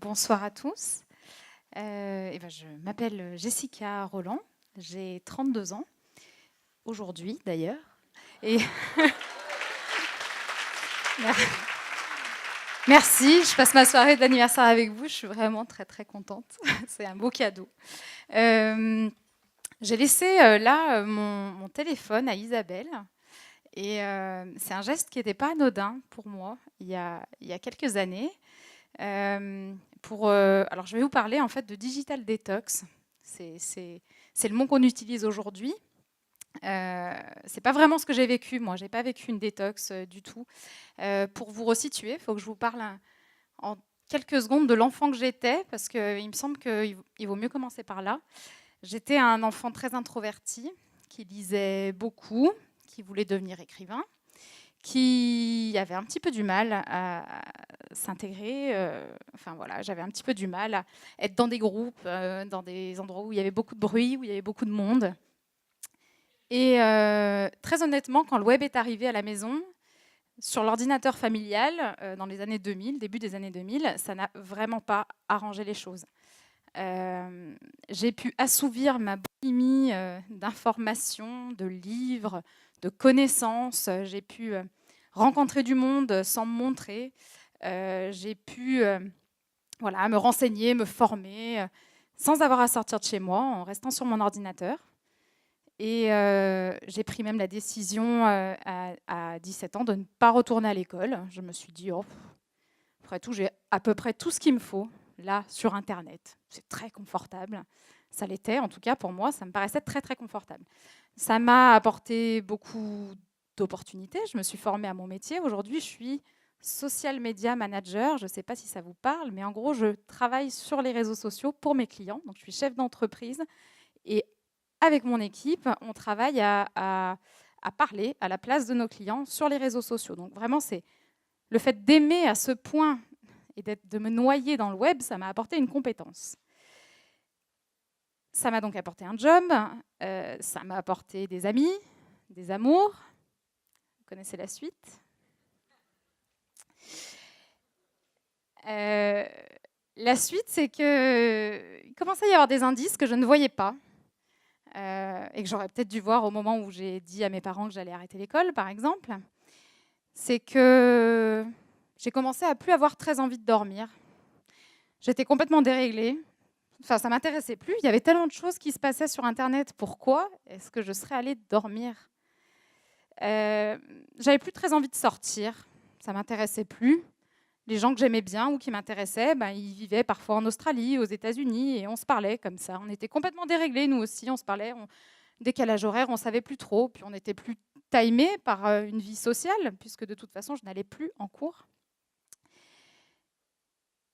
Bonsoir à tous. Je m'appelle Jessica Roland, j'ai 32 ans, aujourd'hui d'ailleurs. Et merci, je passe ma soirée d'anniversaire avec vous, je suis vraiment très très contente, c'est un beau cadeau. J'ai laissé mon téléphone à Isabelle, et c'est un geste qui n'était pas anodin pour moi il y a quelques années. Alors, je vais vous parler en fait de digital detox. C'est le mot qu'on utilise aujourd'hui. C'est pas vraiment ce que j'ai vécu. Moi, j'ai pas vécu une détox du tout. Pour vous resituer, il faut que je vous parle en quelques secondes de l'enfant que j'étais, parce qu'il me semble qu'il vaut mieux commencer par là. J'étais un enfant très introverti, qui lisait beaucoup, qui voulait devenir écrivain, qui avait un petit peu du mal à s'intégrer. Enfin voilà, j'avais un petit peu du mal à être dans des groupes, dans des endroits où il y avait beaucoup de bruit, où il y avait beaucoup de monde. Et très honnêtement, quand le web est arrivé à la maison, sur l'ordinateur familial, dans les années 2000, début des années 2000, ça n'a vraiment pas arrangé les choses. J'ai pu assouvir ma boulimie d'informations, de livres, de connaissances. J'ai pu rencontrer du monde sans me montrer. J'ai pu me renseigner, me former, sans avoir à sortir de chez moi, en restant sur mon ordinateur. Et j'ai pris même la décision à 17 ans de ne pas retourner à l'école. Je me suis dit, après tout, j'ai à peu près tout ce qu'il me faut là sur Internet. C'est très confortable. Ça l'était, en tout cas pour moi, ça me paraissait très très confortable. Ça m'a apporté beaucoup d'opportunités. Je me suis formée à mon métier. Aujourd'hui, je suis social media manager. Je ne sais pas si ça vous parle, mais en gros, je travaille sur les réseaux sociaux pour mes clients. Donc, je suis chef d'entreprise et avec mon équipe, on travaille à parler à la place de nos clients sur les réseaux sociaux. Donc, vraiment, c'est le fait d'aimer à ce point et de me noyer dans le web, ça m'a apporté une compétence. Ça m'a donc apporté un job, ça m'a apporté des amis, des amours. Vous connaissez la suite. La suite, c'est qu'il commençait à y avoir des indices que je ne voyais pas et que j'aurais peut-être dû voir au moment où j'ai dit à mes parents que j'allais arrêter l'école, par exemple. C'est que j'ai commencé à plus avoir très envie de dormir. J'étais complètement déréglée. Enfin, ça m'intéressait plus. Il y avait tellement de choses qui se passaient sur Internet. Pourquoi est-ce que je serais allée dormir ? J'avais plus très envie de sortir. Ça m'intéressait plus. Les gens que j'aimais bien ou qui m'intéressaient, ils vivaient parfois en Australie, aux États-Unis, et on se parlait comme ça. On était complètement déréglés, nous aussi. On se parlait. Décalage horaire, on savait plus trop. Puis on n'était plus timé par une vie sociale, puisque de toute façon, je n'allais plus en cours.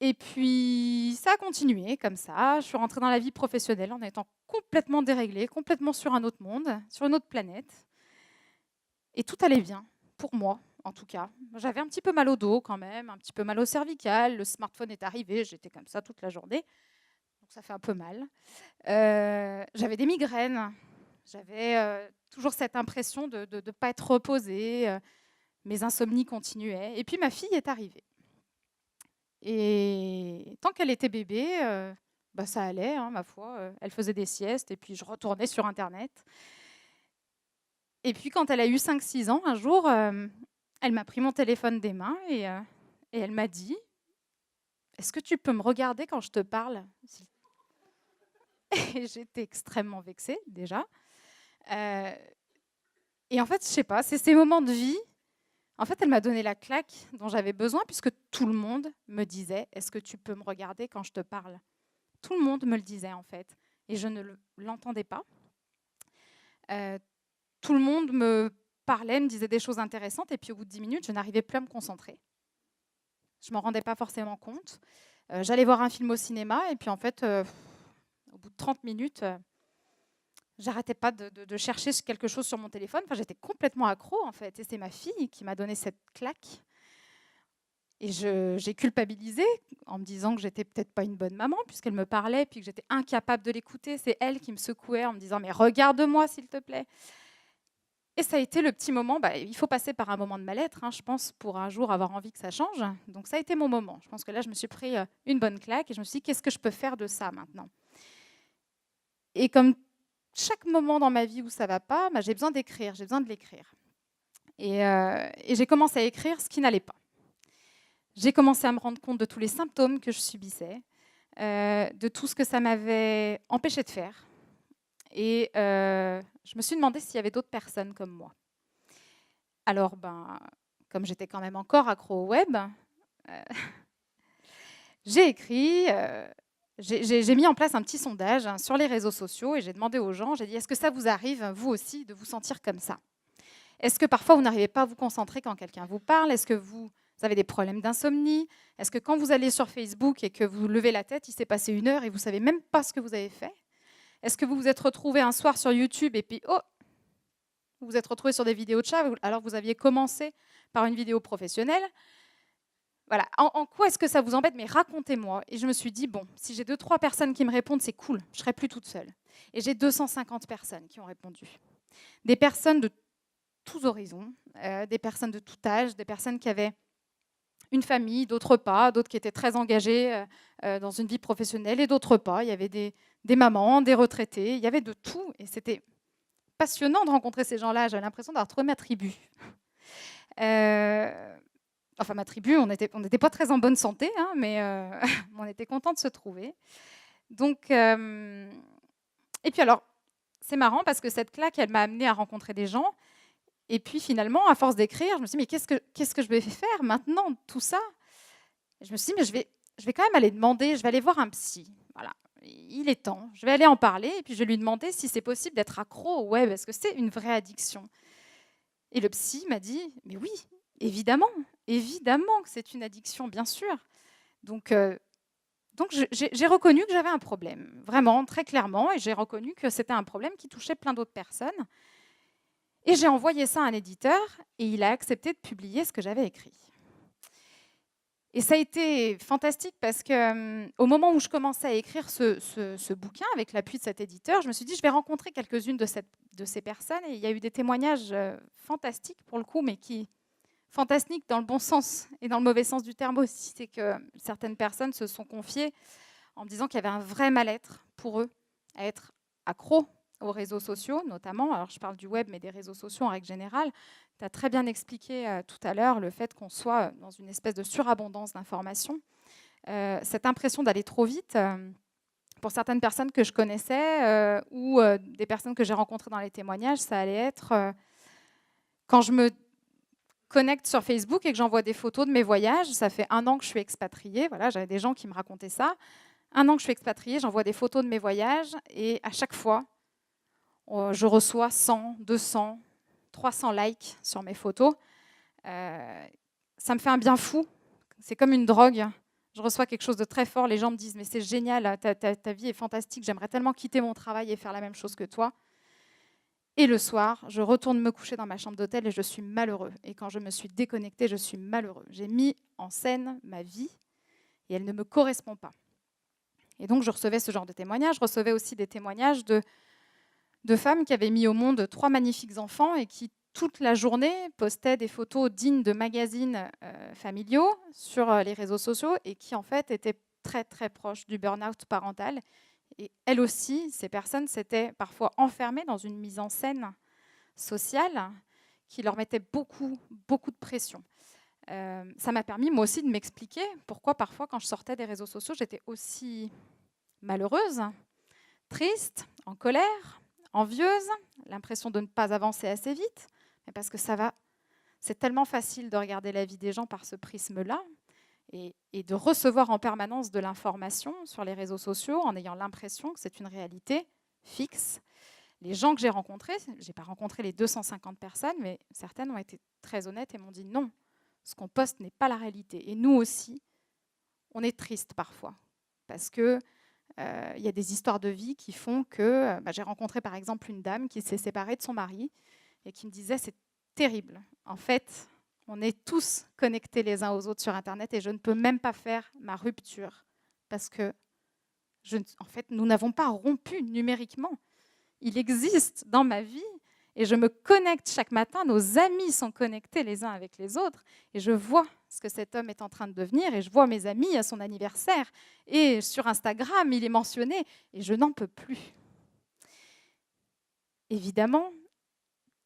Et puis, ça a continué comme ça. Je suis rentrée dans la vie professionnelle en étant complètement déréglée, complètement sur un autre monde, sur une autre planète. Et tout allait bien, pour moi, en tout cas. J'avais un petit peu mal au dos quand même, un petit peu mal au cervical. Le smartphone est arrivé, j'étais comme ça toute la journée. Donc ça fait un peu mal. J'avais des migraines. J'avais toujours cette impression de ne pas être reposée. Mes insomnies continuaient. Et puis ma fille est arrivée. Et tant qu'elle était bébé, ça allait, hein, ma foi. Elle faisait des siestes et puis je retournais sur Internet. Et puis quand elle a eu 5-6 ans, un jour, elle m'a pris mon téléphone des mains et elle m'a dit: «Est-ce que tu peux me regarder quand je te parle ?» Et j'étais extrêmement vexée déjà. Heu et en fait, je sais pas, c'est ces moments de vie. En fait, elle m'a donné la claque dont j'avais besoin puisque tout le monde me disait: «Est-ce que tu peux me regarder quand je te parle ?» Tout le monde me le disait, en fait, et je ne l'entendais pas. Tout le monde me parlait, me disait des choses intéressantes, et puis au bout de 10 minutes, je n'arrivais plus à me concentrer. Je ne m'en rendais pas forcément compte. J'allais voir un film au cinéma, et puis en fait, au bout de 30 minutes, j'arrêtais pas de chercher quelque chose sur mon téléphone. Enfin, j'étais complètement accro, en fait, et c'est ma fille qui m'a donné cette claque. Et j'ai culpabilisé en me disant que j'étais peut-être pas une bonne maman puisqu'elle me parlait puis que j'étais incapable de l'écouter. C'est elle qui me secouait en me disant: «Mais regarde-moi, s'il te plaît.» Et ça a été le petit moment, il faut passer par un moment de mal-être, je pense, pour un jour avoir envie que ça change. Donc ça a été mon moment. Je pense que là, je me suis pris une bonne claque et je me suis dit, qu'est-ce que je peux faire de ça maintenant? Et comme chaque moment dans ma vie où ça ne va pas, j'ai besoin d'écrire, j'ai besoin de l'écrire. Et j'ai commencé à écrire ce qui n'allait pas. J'ai commencé à me rendre compte de tous les symptômes que je subissais, de tout ce que ça m'avait empêché de faire. Et je me suis demandé s'il y avait d'autres personnes comme moi. Alors, comme j'étais quand même encore accro au web, j'ai écrit, j'ai mis en place un petit sondage sur les réseaux sociaux et j'ai demandé aux gens, j'ai dit, est-ce que ça vous arrive, vous aussi, de vous sentir comme ça? Est-ce que parfois vous n'arrivez pas à vous concentrer quand quelqu'un vous parle? Est-ce que vous avez des problèmes d'insomnie? Est-ce que quand vous allez sur Facebook et que vous levez la tête, il s'est passé 1 heure et vous ne savez même pas ce que vous avez fait? Est-ce que vous vous êtes retrouvé un soir sur YouTube et puis, vous vous êtes retrouvé sur des vidéos de chats alors que vous aviez commencé par une vidéo professionnelle? Voilà. En quoi est-ce que ça vous embête? Mais racontez-moi. Et je me suis dit, bon, si j'ai 2-3 personnes qui me répondent, c'est cool, je ne serai plus toute seule. Et j'ai 250 personnes qui ont répondu. Des personnes de tous horizons, des personnes de tout âge, des personnes qui avaient une famille, d'autres pas, d'autres qui étaient très engagées dans une vie professionnelle et d'autres pas. Il y avait des mamans, des retraités, il y avait de tout. Et c'était passionnant de rencontrer ces gens-là. J'avais l'impression d'avoir trouvé ma tribu. Enfin, ma tribu, on n'était pas très en bonne santé, mais on était contents de se trouver. Donc, et puis alors, c'est marrant parce que cette claque, elle m'a amenée à rencontrer des gens. Et puis finalement, à force d'écrire, je me suis dit, mais qu'est-ce que je vais faire maintenant, tout ça? Et je me suis dit, mais je vais quand même aller demander, je vais aller voir un psy. Voilà, il est temps. Je vais aller en parler et puis je vais lui demander si c'est possible d'être accro au web, parce que c'est une vraie addiction. Et le psy m'a dit, mais oui, évidemment que c'est une addiction, bien sûr. Donc j'ai reconnu que j'avais un problème, vraiment, très clairement, et j'ai reconnu que c'était un problème qui touchait plein d'autres personnes. Et j'ai envoyé ça à un éditeur, et il a accepté de publier ce que j'avais écrit. Et ça a été fantastique parce qu'au moment où je commençais à écrire ce bouquin, avec l'appui de cet éditeur, je me suis dit, je vais rencontrer quelques-unes de ces personnes. Et il y a eu des témoignages fantastiques pour le coup, mais fantastiques dans le bon sens et dans le mauvais sens du terme aussi. C'est que certaines personnes se sont confiées en me disant qu'il y avait un vrai mal-être pour eux à être accros aux réseaux sociaux, notamment. Alors, je parle du web, mais des réseaux sociaux en règle générale. Tu as très bien expliqué tout à l'heure le fait qu'on soit dans une espèce de surabondance d'informations. Cette impression d'aller trop vite, pour certaines personnes que je connaissais ou des personnes que j'ai rencontrées dans les témoignages, ça allait être quand je me connecte sur Facebook et que j'envoie des photos de mes voyages. Ça fait 1 an que je suis expatriée. Voilà, j'avais des gens qui me racontaient ça. 1 an que je suis expatriée, j'envoie des photos de mes voyages et à chaque fois, je reçois 100, 200, 300 likes sur mes photos. Ça me fait un bien fou. C'est comme une drogue. Je reçois quelque chose de très fort. Les gens me disent « Mais c'est génial, ta vie est fantastique. J'aimerais tellement quitter mon travail et faire la même chose que toi. » Et le soir, je retourne me coucher dans ma chambre d'hôtel et je suis malheureux. Et quand je me suis déconnectée, je suis malheureux. J'ai mis en scène ma vie et elle ne me correspond pas. Et donc, je recevais ce genre de témoignages. Je recevais aussi des témoignages de femmes qui avaient mis au monde 3 magnifiques enfants et qui, toute la journée, postaient des photos dignes de magazines familiaux sur les réseaux sociaux et qui, en fait, étaient très, très proches du burn-out parental. Et elles aussi, ces personnes s'étaient parfois enfermées dans une mise en scène sociale qui leur mettait beaucoup, beaucoup de pression. Ça m'a permis, moi aussi, de m'expliquer pourquoi, parfois, quand je sortais des réseaux sociaux, j'étais aussi malheureuse, triste, en colère, envieuse, l'impression de ne pas avancer assez vite, mais parce que c'est tellement facile de regarder la vie des gens par ce prisme-là et de recevoir en permanence de l'information sur les réseaux sociaux en ayant l'impression que c'est une réalité fixe. Les gens que j'ai rencontrés, je n'ai pas rencontré les 250 personnes, mais certaines ont été très honnêtes et m'ont dit non, ce qu'on poste n'est pas la réalité. Et nous aussi, on est triste parfois, parce que il y a des histoires de vie qui font que... j'ai rencontré par exemple une dame qui s'est séparée de son mari et qui me disait « c'est terrible. En fait, on est tous connectés les uns aux autres sur Internet et je ne peux même pas faire ma rupture parce que en fait, nous n'avons pas rompu numériquement. Il existe dans ma vie Et je me connecte chaque matin, nos amis sont connectés les uns avec les autres, et je vois ce que cet homme est en train de devenir, et je vois mes amis à son anniversaire, et sur Instagram, il est mentionné, et je n'en peux plus. Évidemment,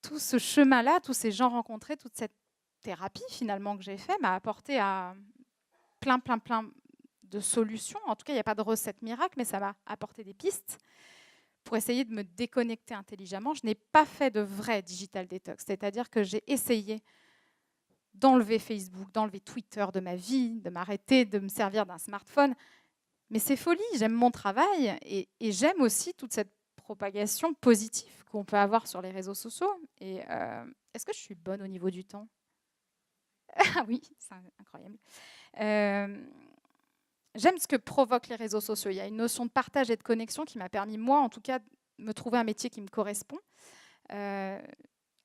tout ce chemin-là, tous ces gens rencontrés, toute cette thérapie finalement que j'ai fait m'a apporté à plein de solutions. En tout cas, il n'y a pas de recette miracle, mais ça m'a apporté des pistes pour essayer de me déconnecter intelligemment. Je n'ai pas fait de vrai digital detox, c'est-à-dire que j'ai essayé d'enlever Facebook, d'enlever Twitter de ma vie, de m'arrêter de me servir d'un smartphone. Mais c'est folie, j'aime mon travail et j'aime aussi toute cette propagation positive qu'on peut avoir sur les réseaux sociaux. Et est-ce que je suis bonne au niveau du temps? Ah oui, c'est incroyable. J'aime ce que provoquent les réseaux sociaux. Il y a une notion de partage et de connexion qui m'a permis, moi, en tout cas, de me trouver un métier qui me correspond. À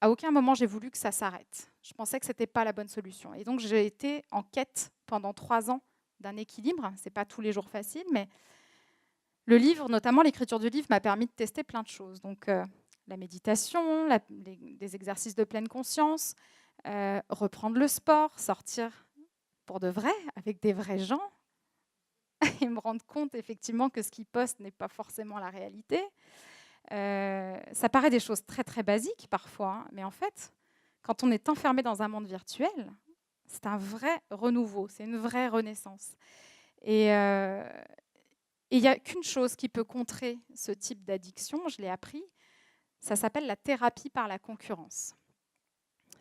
aucun moment, j'ai voulu que ça s'arrête. Je pensais que ce n'était pas la bonne solution. Et donc, j'ai été en quête pendant 3 ans d'un équilibre. Ce n'est pas tous les jours facile, mais le livre, notamment l'écriture du livre, m'a permis de tester plein de choses. Donc, la méditation, des exercices de pleine conscience, reprendre le sport, sortir pour de vrai, avec des vrais gens, et me rendre compte effectivement que ce qu'ils postent n'est pas forcément la réalité. Ça paraît des choses très très basiques parfois, hein, mais en fait, quand on est enfermé dans un monde virtuel, c'est un vrai renouveau, c'est une vraie renaissance. Et il n'y a qu'une chose qui peut contrer ce type d'addiction, je l'ai appris, ça s'appelle la thérapie par la concurrence.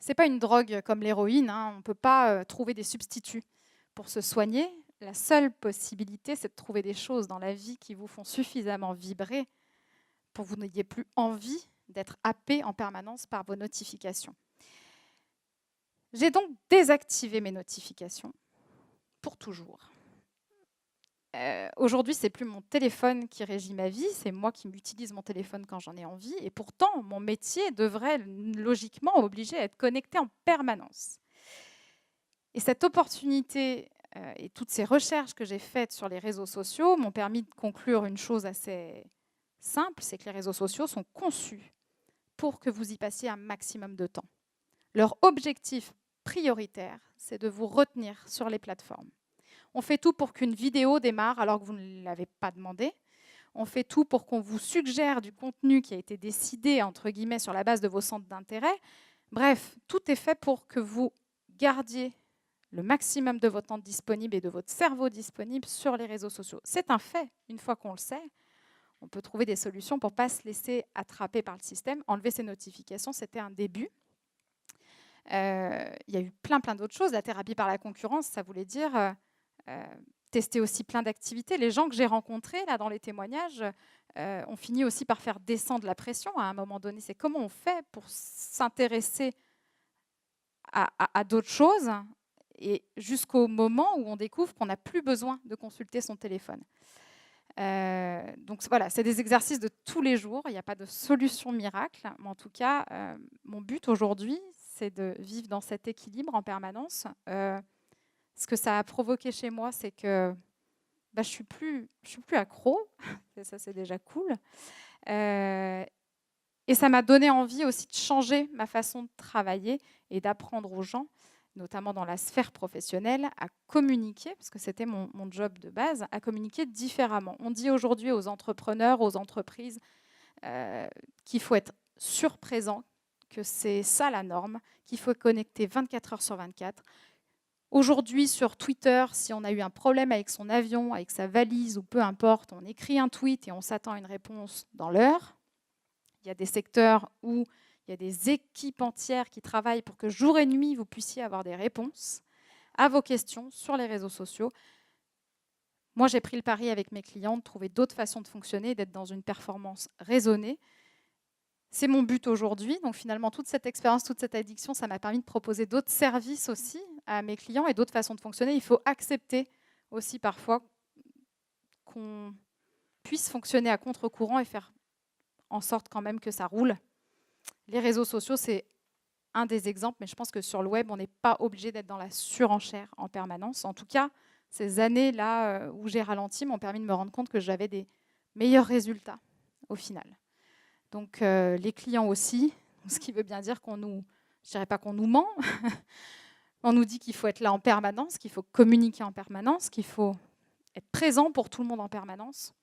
Ce n'est pas une drogue comme l'héroïne, hein, on ne peut pas trouver des substituts pour se soigner. La seule possibilité, c'est de trouver des choses dans la vie qui vous font suffisamment vibrer pour que vous n'ayez plus envie d'être happé en permanence par vos notifications. J'ai donc désactivé mes notifications pour toujours. Aujourd'hui, ce n'est plus mon téléphone qui régit ma vie, c'est moi qui utilise mon téléphone quand j'en ai envie. Et pourtant, mon métier devrait logiquement obliger à être connecté en permanence. Et cette opportunité et toutes ces recherches que j'ai faites sur les réseaux sociaux m'ont permis de conclure une chose assez simple, c'est que les réseaux sociaux sont conçus pour que vous y passiez un maximum de temps. Leur objectif prioritaire, c'est de vous retenir sur les plateformes. On fait tout pour qu'une vidéo démarre alors que vous ne l'avez pas demandé. On fait tout pour qu'on vous suggère du contenu qui a été décidé, entre guillemets, sur la base de vos centres d'intérêt. Bref, tout est fait pour que vous gardiez le maximum de votre temps disponible et de votre cerveau disponible sur les réseaux sociaux. C'est un fait, une fois qu'on le sait. On peut trouver des solutions pour ne pas se laisser attraper par le système. Enlever ces notifications, c'était un début. Il y a eu plein d'autres choses. La thérapie par la concurrence, ça voulait dire tester aussi plein d'activités. Les gens que j'ai rencontrés là, dans les témoignages ont fini aussi par faire descendre la pression à un moment donné. C'est comment on fait pour s'intéresser à d'autres choses et jusqu'au moment où on découvre qu'on n'a plus besoin de consulter son téléphone. Donc voilà, c'est des exercices de tous les jours, il n'y a pas de solution miracle, mais en tout cas, mon but aujourd'hui, c'est de vivre dans cet équilibre en permanence. Ce que ça a provoqué chez moi, c'est que je ne suis plus accro, et ça c'est déjà cool. Et ça m'a donné envie aussi de changer ma façon de travailler et d'apprendre aux gens, notamment dans la sphère professionnelle, à communiquer, parce que c'était mon job de base, à communiquer différemment. On dit aujourd'hui aux entrepreneurs, aux entreprises, qu'il faut être surprésent, que c'est ça la norme, qu'il faut connecter 24 heures sur 24. Aujourd'hui, sur Twitter, si on a eu un problème avec son avion, avec sa valise ou peu importe, on écrit un tweet et on s'attend à une réponse dans l'heure. Il y a des secteurs où il y a des équipes entières qui travaillent pour que jour et nuit, vous puissiez avoir des réponses à vos questions sur les réseaux sociaux. Moi, j'ai pris le pari avec mes clients de trouver d'autres façons de fonctionner, d'être dans une performance raisonnée. C'est mon but aujourd'hui. Donc finalement, toute cette expérience, toute cette addiction, ça m'a permis de proposer d'autres services aussi à mes clients et d'autres façons de fonctionner. Il faut accepter aussi parfois qu'on puisse fonctionner à contre-courant et faire en sorte quand même que ça roule. Les réseaux sociaux, c'est un des exemples, mais je pense que sur le web, on n'est pas obligé d'être dans la surenchère en permanence. En tout cas, ces années-là où j'ai ralenti m'ont permis de me rendre compte que j'avais des meilleurs résultats au final. Donc les clients aussi, Ce qui veut bien dire qu'on nous, je dirais pas qu'on nous ment, on nous dit qu'il faut être là en permanence, qu'il faut communiquer en permanence, qu'il faut être présent pour tout le monde en permanence.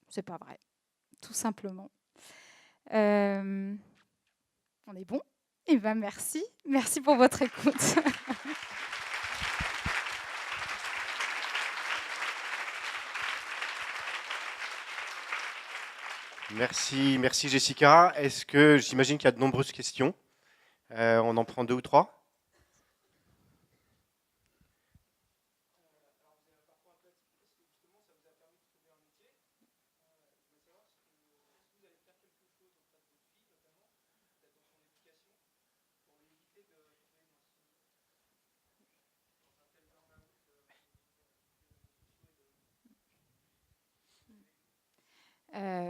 C'est pas vrai, tout simplement. On est bon? Eh bien, merci. Merci pour votre écoute. Merci Jessica. Est-ce que j'imagine qu'il y a de nombreuses questions? On en prend 2 ou 3.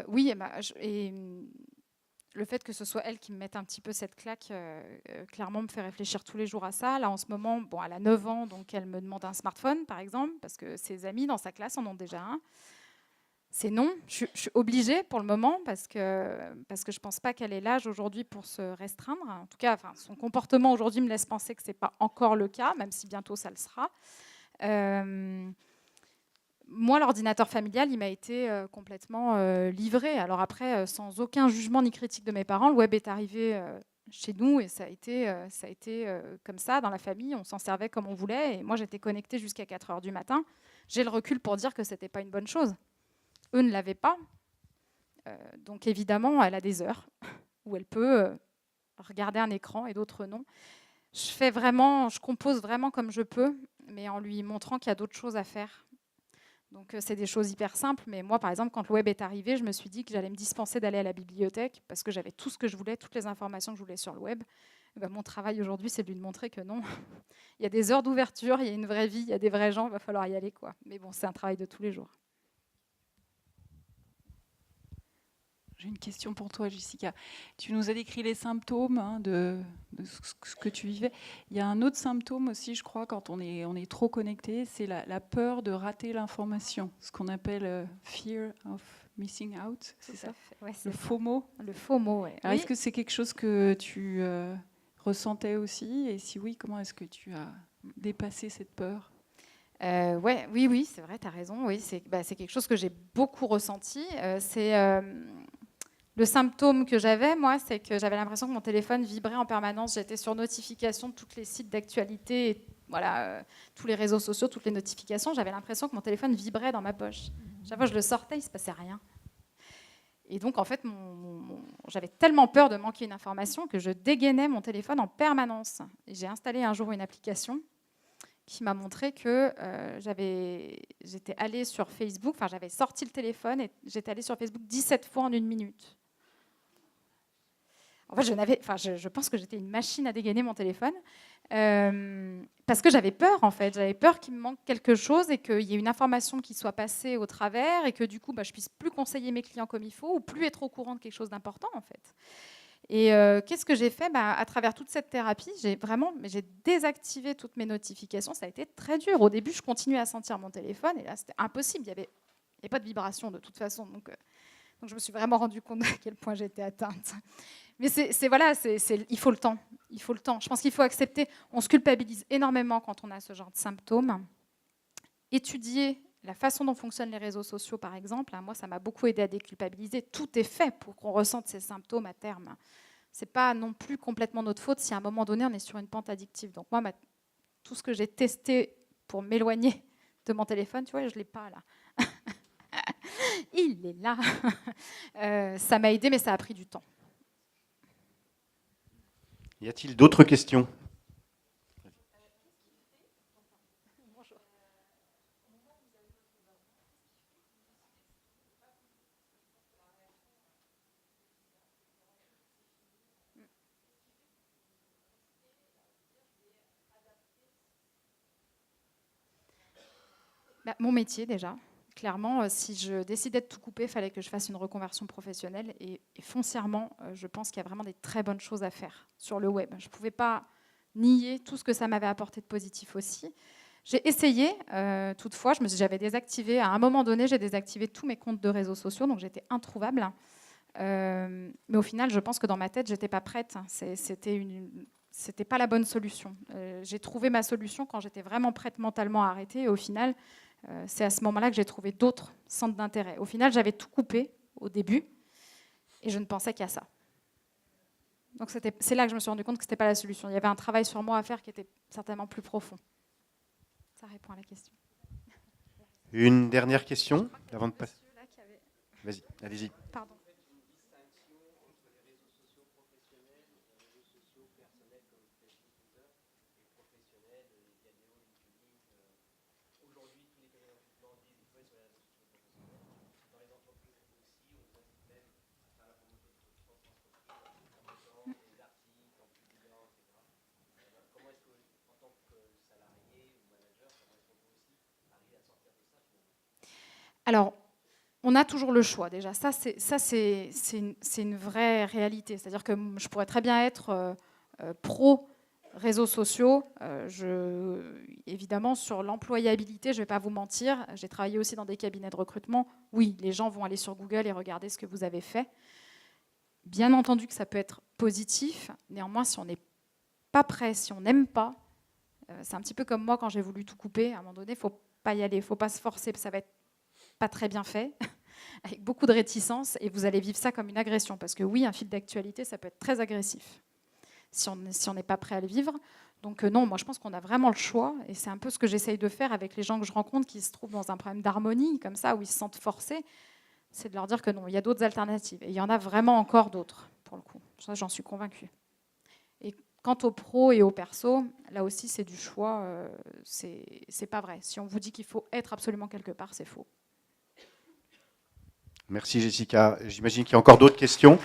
Oui, et le fait que ce soit elle qui me mette un petit peu cette claque, clairement me fait réfléchir tous les jours à ça. Là, en ce moment, bon, elle a 9 ans, donc elle me demande un smartphone, par exemple, parce que ses amis dans sa classe en ont déjà un. C'est non, je suis obligée pour le moment, parce que je ne pense pas qu'elle ait l'âge aujourd'hui pour se restreindre. En tout cas, enfin, son comportement aujourd'hui me laisse penser que ce n'est pas encore le cas, même si bientôt ça le sera. Moi, l'ordinateur familial, il m'a été complètement livré. Alors après, sans aucun jugement ni critique de mes parents, le web est arrivé chez nous et ça a été comme ça dans la famille. On s'en servait comme on voulait et moi, j'étais connectée jusqu'à 4 heures du matin. J'ai le recul pour dire que ce n'était pas une bonne chose. Eux ne l'avaient pas. Donc évidemment, elle a des heures où elle peut regarder un écran et d'autres non. Je compose vraiment comme je peux, mais en lui montrant qu'il y a d'autres choses à faire. Donc c'est des choses hyper simples, mais moi par exemple quand le web est arrivé, je me suis dit que j'allais me dispenser d'aller à la bibliothèque parce que j'avais tout ce que je voulais, toutes les informations que je voulais sur le web. Et ben, mon travail aujourd'hui, c'est de lui montrer que non, il y a des heures d'ouverture, il y a une vraie vie, il y a des vrais gens, il va falloir y aller, quoi. Mais bon, c'est un travail de tous les jours. J'ai une question pour toi, Jessica. Tu nous as décrit les symptômes de ce que tu vivais. Il y a un autre symptôme aussi, je crois, quand on est trop connecté, c'est la peur de rater l'information, ce qu'on appelle fear of missing out, c'est ça? Ouais, le FOMO. Le FOMO, oui. Alors, est-ce que c'est quelque chose que tu ressentais aussi? Et si oui, comment est-ce que tu as dépassé cette peur? Oui, c'est vrai, tu as raison. Oui, c'est quelque chose que j'ai beaucoup ressenti. Le symptôme que j'avais, moi, c'est que j'avais l'impression que mon téléphone vibrait en permanence. J'étais sur notification de tous les sites d'actualité, et voilà, tous les réseaux sociaux, toutes les notifications. J'avais l'impression que mon téléphone vibrait dans ma poche. Chaque fois que je le sortais, il ne se passait rien. Et donc, en fait, j'avais tellement peur de manquer une information que je dégainais mon téléphone en permanence. Et j'ai installé un jour une application qui m'a montré que j'étais allée sur Facebook, enfin j'avais sorti le téléphone et j'étais allée sur Facebook 17 fois en 1 minute. En fait, je pense que j'étais une machine à dégainer mon téléphone parce que j'avais peur, en fait. J'avais peur qu'il me manque quelque chose et qu'il y ait une information qui soit passée au travers et que du coup, je puisse plus conseiller mes clients comme il faut ou plus être au courant de quelque chose d'important, en fait. Et qu'est-ce que j'ai fait? À travers toute cette thérapie, j'ai désactivé toutes mes notifications. Ça a été très dur. Au début, je continuais à sentir mon téléphone et là, c'était impossible. Il n'y avait pas de vibration de toute façon. Donc, je me suis vraiment rendu compte à quel point j'étais atteinte. Mais il faut le temps. Il faut le temps. Je pense qu'il faut accepter. On se culpabilise énormément quand on a ce genre de symptômes. Étudier la façon dont fonctionnent les réseaux sociaux, par exemple, moi, ça m'a beaucoup aidé à déculpabiliser. Tout est fait pour qu'on ressente ces symptômes à terme. Ce n'est pas non plus complètement notre faute si à un moment donné, on est sur une pente addictive. Donc moi, tout ce que j'ai testé pour m'éloigner de mon téléphone, tu vois, je ne l'ai pas là. Il est là. Ça m'a aidé, mais ça a pris du temps. Y a-t-il d'autres questions? Mon métier déjà. Clairement, si je décidais de tout couper, il fallait que je fasse une reconversion professionnelle. Et foncièrement, je pense qu'il y a vraiment des très bonnes choses à faire sur le web. Je ne pouvais pas nier tout ce que ça m'avait apporté de positif aussi. J'ai essayé, toutefois, j'avais désactivé, à un moment donné, j'ai désactivé tous mes comptes de réseaux sociaux, donc j'étais introuvable. Mais au final, je pense que dans ma tête, j'étais pas prête. C'était pas la bonne solution. J'ai trouvé ma solution quand j'étais vraiment prête mentalement à arrêter. Et au final, c'est à ce moment-là que j'ai trouvé d'autres centres d'intérêt. Au final, j'avais tout coupé au début et je ne pensais qu'à ça. Donc c'est là que je me suis rendu compte que ce n'était pas la solution. Il y avait un travail sur moi à faire qui était certainement plus profond. Ça répond à la question. Une dernière question avant de passer. Vas-y, allez-y. Pardon. Alors, on a toujours le choix déjà. Ça, c'est une vraie réalité. C'est-à-dire que je pourrais très bien être pro réseaux sociaux. Évidemment, sur l'employabilité, je ne vais pas vous mentir. J'ai travaillé aussi dans des cabinets de recrutement. Oui, les gens vont aller sur Google et regarder ce que vous avez fait. Bien entendu que ça peut être positif. Néanmoins, si on n'est pas prêt, si on n'aime pas, c'est un petit peu comme moi quand j'ai voulu tout couper. À un moment donné, il ne faut pas y aller, il ne faut pas se forcer. Ça va être pas très bien fait, avec beaucoup de réticence, et vous allez vivre ça comme une agression. Parce que oui, un fil d'actualité, ça peut être très agressif si on n'est pas prêt à le vivre. Donc non, moi je pense qu'on a vraiment le choix, et c'est un peu ce que j'essaye de faire avec les gens que je rencontre qui se trouvent dans un problème d'harmonie, comme ça, où ils se sentent forcés, c'est de leur dire que non, il y a d'autres alternatives. Et il y en a vraiment encore d'autres, pour le coup. Ça, j'en suis convaincue. Et quant aux pros et aux persos, là aussi, c'est du choix. C'est pas vrai. Si on vous dit qu'il faut être absolument quelque part, c'est faux. Merci Jessica. J'imagine qu'il y a encore d'autres questions.